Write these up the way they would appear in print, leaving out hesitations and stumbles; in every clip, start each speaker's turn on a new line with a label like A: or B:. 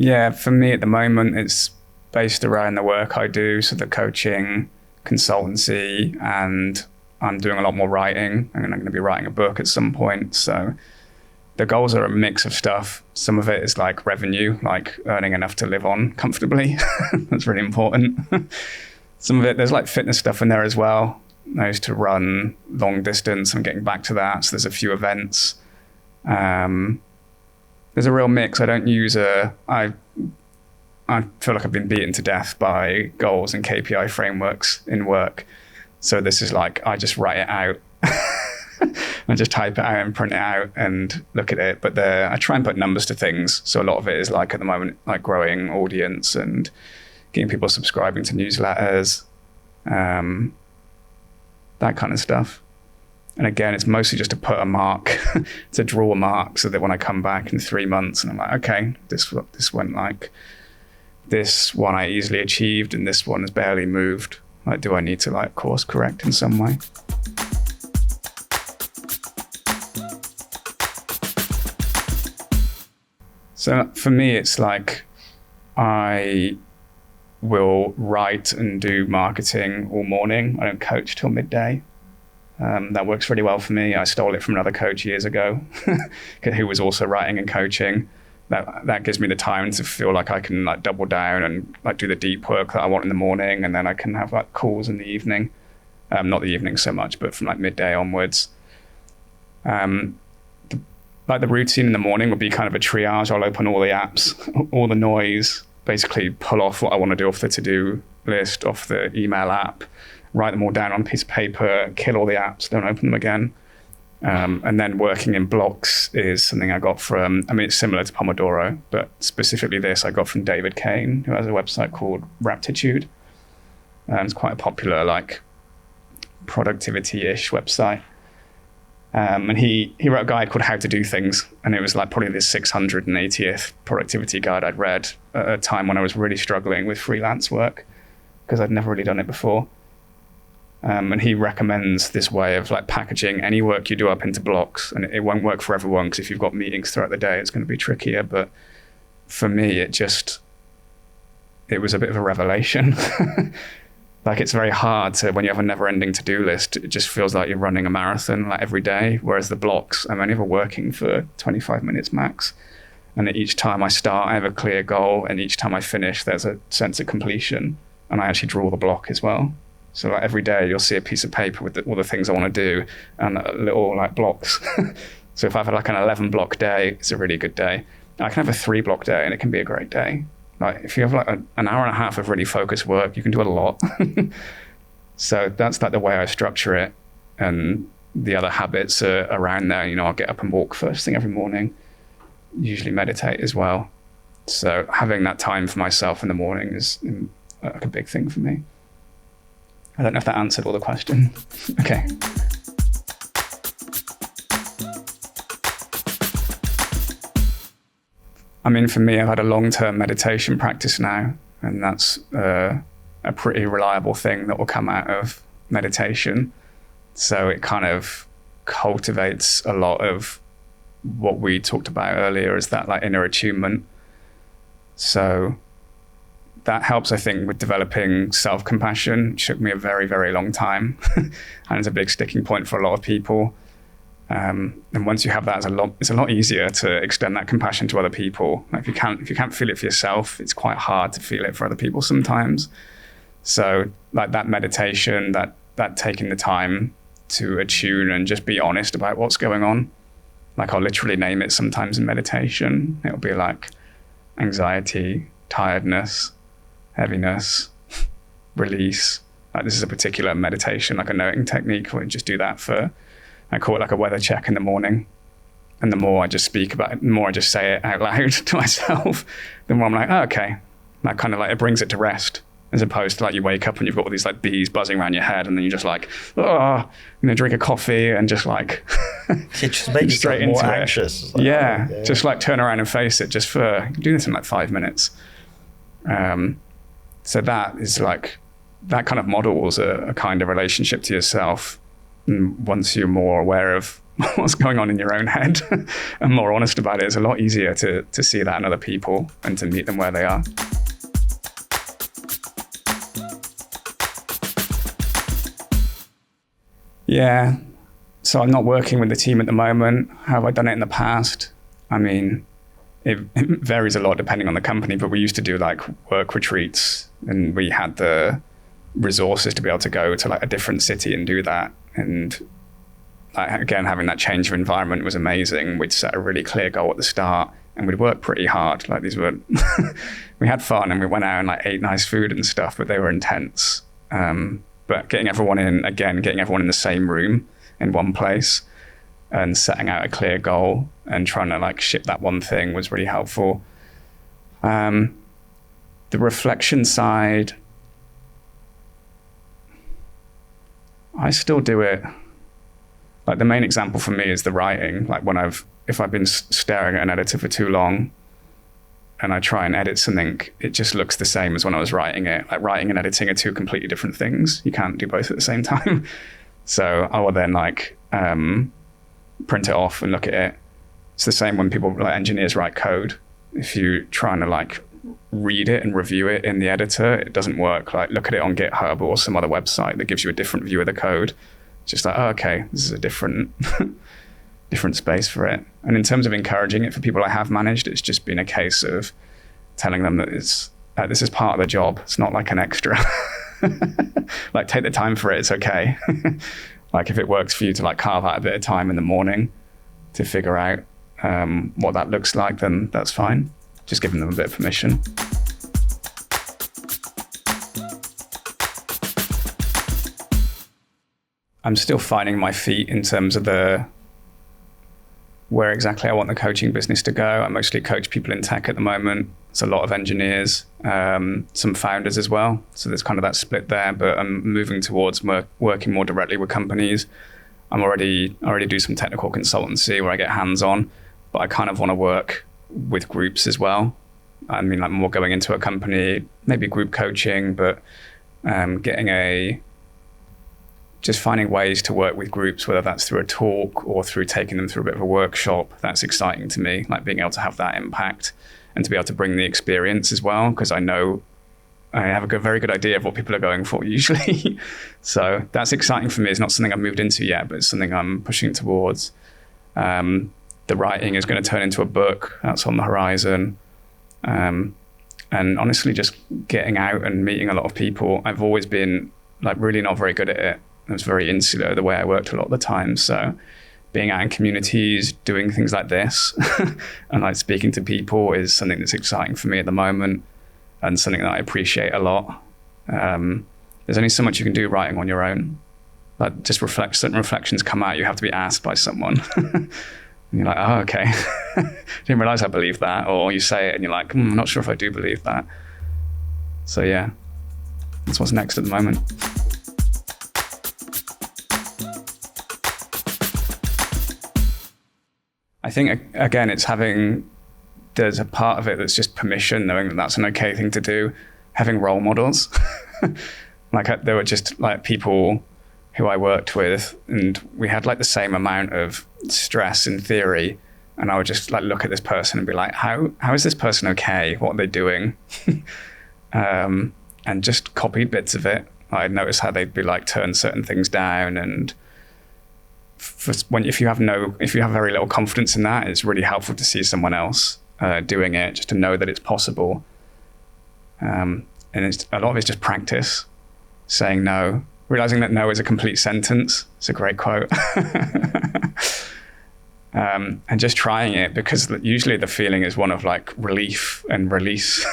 A: Yeah, for me at the moment, it's based around the work I do. So the coaching, consultancy, and I'm doing a lot more writing. I'm going to be writing a book at some point. So the goals are a mix of stuff. Some of it is like revenue, like earning enough to live on comfortably. That's really important. Some of it, there's like fitness stuff in there as well. I used to run long distance. I'm getting back to that. So there's a few events. There's a real mix. I don't use I feel like I've been beaten to death by goals and KPI frameworks in work. So this is like, I just write it out. I just type it out and print it out and look at it. But I try and put numbers to things. So a lot of it is like at the moment, like growing audience and getting people subscribing to newsletters, that kind of stuff. And again, it's mostly just to put a mark, to draw a mark so that when I come back in 3 months and I'm like, okay, this went like, this one I easily achieved and this one has barely moved. Like, do I need to like course correct in some way? So for me, it's like I will write and do marketing all morning. I don't coach till midday. That works really well for me. I stole it from another coach years ago who was also writing and coaching. That gives me the time to feel like I can like double down and like do the deep work that I want in the morning, and then I can have like calls in the evening. Not the evening so much, but from like midday onwards. Like the routine in the morning would be kind of a triage. I'll open all the apps, all the noise, basically pull off what I want to do off the to-do list, off the email app, write them all down on a piece of paper, kill all the apps, don't open them again. And then working in blocks is something I got from, I mean, it's similar to Pomodoro, but specifically this I got from David Kane, who has a website called Raptitude. It's quite a popular, like, productivity-ish website. And he wrote a guide called How to Do Things, and it was like probably the 680th productivity guide I'd read at a time when I was really struggling with freelance work because I'd never really done it before. And he recommends this way of like packaging any work you do up into blocks, and it won't work for everyone because if you've got meetings throughout the day, it's going to be trickier. But for me, it was a bit of a revelation. Like it's very hard to, when you have a never ending to-do list, it just feels like you're running a marathon like every day. Whereas the blocks, I'm only ever working for 25 minutes max. And each time I start, I have a clear goal. And each time I finish, there's a sense of completion. And I actually draw the block as well. So like every day you'll see a piece of paper with all the things I want to do and little like blocks. So if I have like an 11 block day, it's a really good day. I can have a 3 block day and it can be a great day. Like if you have like an hour and a half of really focused work, you can do a lot. So that's like the way I structure it. And the other habits are around there. You know, I'll get up and walk first thing every morning, usually meditate as well. So having that time for myself in the morning is like a big thing for me. I don't know if that answered all the questions. Okay. I mean, for me, I've had a long-term meditation practice now, and that's a pretty reliable thing that will come out of meditation. So it kind of cultivates a lot of what we talked about earlier, is that like inner attunement. So that helps, I think, with developing self-compassion. It took me a very, very long time, and it's a big sticking point for a lot of people. And once you have that, it's a lot easier to extend that compassion to other people. Like if you can't feel it for yourself, it's quite hard to feel it for other people sometimes. So like that meditation, that taking the time to attune and just be honest about what's going on. Like I'll literally name it sometimes in meditation. It'll be like anxiety, tiredness, heaviness, release. Like this is a particular meditation, like a noting technique where you just do that I call it like a weather check in the morning. And the more I just speak about it, the more I just say it out loud to myself, the more I'm like, oh, okay. That kind of like, it brings it to rest, as opposed to like you wake up and you've got all these like bees buzzing around your head and then you're just like, oh, drink a coffee and just like
B: it just makes
A: straight
B: you more
A: into
B: anxious.
A: Like, yeah, just like turn around and face it just for, do this in like 5 minutes. So that is like, that kind of models a kind of relationship to yourself. And once you're more aware of what's going on in your own head and more honest about it. It's a lot easier to see that in other people and to meet them where they are. Yeah. So I'm not working with the team at the moment. How have I done it in the past? I mean, it varies a lot depending on the company, but we used to do like work retreats, and we had the resources to be able to go to like a different city and do that. And again, having that change of environment was amazing. We'd set a really clear goal at the start, and we'd work pretty hard. Like these were, we had fun, and we went out and like ate nice food and stuff, but they were intense. But getting everyone in the same room in one place and setting out a clear goal and trying to like ship that one thing was really helpful. The reflection side, I still do it. Like the main example for me is the writing. Like if I've been staring at an editor for too long and I try and edit something, it just looks the same as when I was writing it. Like writing and editing are two completely different things. You can't do both at the same time. So I will then like print it off and look at it. It's the same when people like engineers write code. If you're trying to like read it and review it in the editor, it doesn't work. Like look at it on GitHub or some other website that gives you a different view of the code. It's just like, oh, okay, this is a different different space for it. And in terms of encouraging it for people I have managed, it's just been a case of telling them that this is part of the job. It's not like an extra. Like take the time for it. It's okay. Like if it works for you to like carve out a bit of time in the morning to figure out what that looks like, then that's fine. Just giving them a bit of permission. I'm still finding my feet in terms of where exactly I want the coaching business to go. I mostly coach people in tech at the moment. It's a lot of engineers, some founders as well. So there's kind of that split there, but I'm moving towards working more directly with companies. I already do some technical consultancy where I get hands-on, but I kind of want to work with groups as well. I mean, like more going into a company, maybe group coaching, but just finding ways to work with groups, whether that's through a talk or through taking them through a bit of a workshop. That's exciting to me, like being able to have that impact and to be able to bring the experience as well, because I know I have a very good idea of what people are going for usually. So that's exciting for me. It's not something I've moved into yet, but it's something I'm pushing towards. The writing is going to turn into a book. That's on the horizon. And honestly, just getting out and meeting a lot of people. I've always been like really not very good at it. I was very insular the way I worked a lot of the time. So being out in communities, doing things like this and like speaking to people is something that's exciting for me at the moment and something that I appreciate a lot. There's only so much you can do writing on your own. Like just certain reflections come out, you have to be asked by someone. And you're like, oh, okay. Didn't realize I believed that. Or you say it and you're like, I'm not sure if I do believe that. So yeah, that's what's next at the moment. I think, again, there's a part of it that's just permission, knowing that that's an okay thing to do, having role models. Like there were just like people who I worked with and we had like the same amount of stress in theory. And I would just like look at this person and be like, how is this person okay? What are they doing? And just copied bits of it. I'd notice how they'd be like turn certain things down, and if you have very little confidence in that, it's really helpful to see someone else doing it, just to know that it's possible. And a lot of it's just practice, saying no, realizing that no is a complete sentence. It's a great quote. And just trying it, because usually the feeling is one of like relief and release.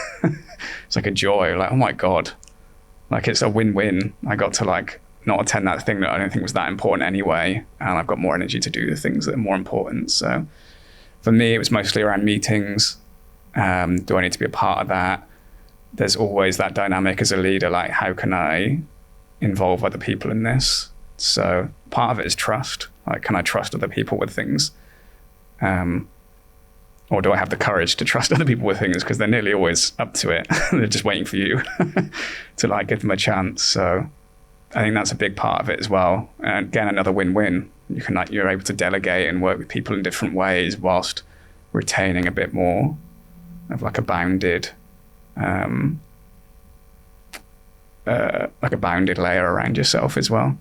A: It's like a joy, like, oh my God, like it's a win-win. I got to like not attend that thing that I don't think was that important anyway, and I've got more energy to do the things that are more important. So for me, it was mostly around meetings. Do I need to be a part of that? There's always that dynamic as a leader, like how can I involve other people in this? So part of it is trust. Like, can I trust other people with things? Or do I have the courage to trust other people with things? Because they're nearly always up to it. They're just waiting for you to like give them a chance. So I think that's a big part of it as well. And again, another win-win. You're able to delegate and work with people in different ways whilst retaining a bit more of like a bounded layer around yourself as well.